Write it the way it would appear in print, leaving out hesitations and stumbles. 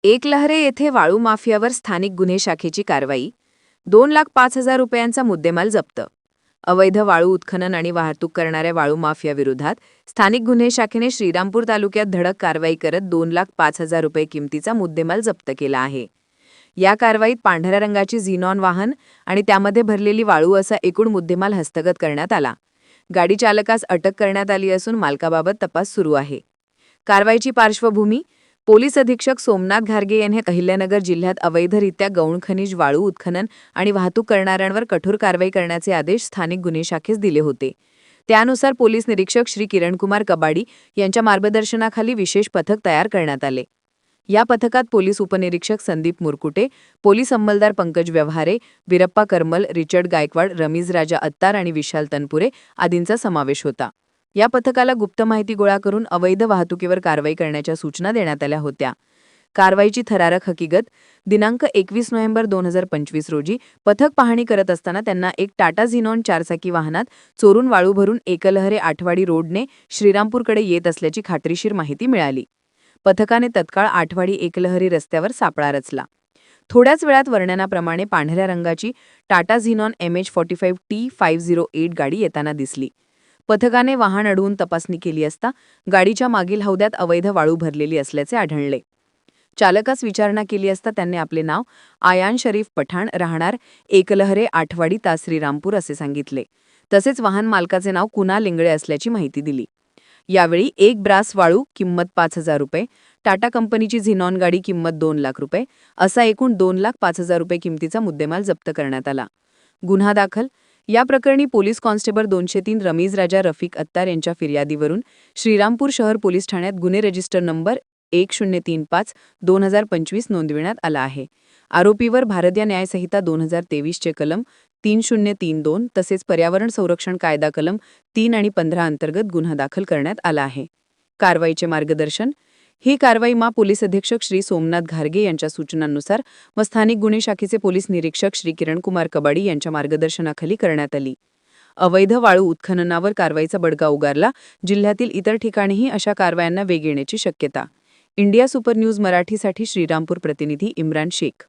एकलहरे येथे वाळू माफियावर स्थानिक गुन्हे शाखेची कारवाई. 2,05,000 रुपयांचा मुद्देमाल जप्त. अवैध वाळू उत्खनन आणि वाहतूक करणाऱ्या वाळू माफियाविरोधात स्थानिक गुन्हे शाखेने श्रीरामपूर तालुक्यात धडक कारवाई करत 2,05,000 रुपये किमतीचा मुद्देमाल जप्त केला आहे. या कारवाईत पांढऱ्या रंगाची झिनॉन वाहन आणि त्यामध्ये भरलेली वाळू असा एकूण मुद्देमाल हस्तगत करण्यात आला. गाडी चालकास अटक करण्यात आली असून मालकाबाबत तपास सुरू आहे. कारवाईची पार्श्वभूमी: पोलीस अधीक्षक सोमनाथ घारगे यांनी अहिल्यानगर जिल्ह्यात अवैधरित्या गौण खनिज वाळू उत्खनन आणि वाहतूक करणाऱ्यांवर कठोर कारवाई करण्याचे आदेश स्थानिक गुन्हे शाखेस दिले होते. त्यानुसार पोलीस निरीक्षक श्री किरणकुमार कबाडी यांच्या मार्गदर्शनाखाली विशेष पथक तयार करण्यात आले. या पथकात पोलीस उपनिरीक्षक संदीप मुरकुटे, पोलीस अंमलदार पंकज व्यवहारे, वीरप्पा करमल, रिचर्ड गायकवाड, रमीज राजा अत्तार आणि विशाल तनपुरे आदींचा समावेश होता. या पथकाला गुप्त माहिती गोळा करून अवैध वाहतुकीवर कारवाई करण्याच्या सूचना देण्यात आल्या होत्या. कारवाईची थरारक हकीकत: दिनांक 21 नोव्हेंबर 2025 रोजी पथक पाहणी करत असताना त्यांना एक टाटा झिनॉन चारचाकी वाहनात चोरून वाळू भरून एकलहरे आठवाडी रोडने श्रीरामपूरकडे येत असल्याची खात्रीशीर माहिती मिळाली. पथकाने तत्काळ आठवाडी एकलहरी रस्त्यावर सापळा रचला. थोड्याच वेळात वर्णनाप्रमाणे पांढऱ्या रंगाची टाटा झिनॉन MH45T508 गाडी येताना दिसली. पथकाने वाहन अडवून तपासणी केली असता गाडीच्या मागील हौद्यात अवैध वाळू भरलेली असल्याचे आढळले. चालकास विचारणा केली असता त्यांनी आपले नाव आयान शरीफ पठाण, राहणार एकलहरे आठवाडी ता श्रीरामपूर असे सांगितले. तसेच वाहन मालकाचे नाव कुणाल लिंगळे असल्याची माहिती दिली. यावेळी एक ब्रास वाळू किंमत 5,000 रुपये, टाटा कंपनीची झिनॉन गाडी किंमत 2 लाख रुपये असा एकूण 2,05,000 रुपये किमतीचा मुद्देमाल जप्त करण्यात आला. गुन्हा दाखल: या प्रकरणी पोलीस कॉन्स्टेबल 203 रमीज राजा रफिक अत्तार यांच्या फिर्यादीवरून श्रीरामपूर शहर पोलीस ठाण्यात गुन्हे रजिस्टर नंबर 1035/2025 नोंदविण्यात आला आहे. आरोपीवर भारतीय न्यायसंहिता 2023 चे कलम 3032 तसेच पर्यावरण संरक्षण कायदा कलम 3 आणि 15 अंतर्गत गुन्हा दाखल करण्यात आला आहे. कारवाईचे मार्गदर्शन: ही कारवाई पोलीस अधीक्षक श्री सोमनाथ घारगे यांच्या सूचनांनुसार व स्थानिक गुन्हे शाखेचे पोलीस निरीक्षक श्री किरणकुमार कबाडी यांच्या मार्गदर्शनाखाली करण्यात आली. अवैध वाळू उत्खननावर कारवाईचा बडगा उगारला. जिल्ह्यातील इतर ठिकाणीही अशा कारवायांना वेग येण्याची शक्यता. इंडिया सुपर न्यूज मराठीसाठी श्रीरामपूर प्रतिनिधी इम्रान शेख.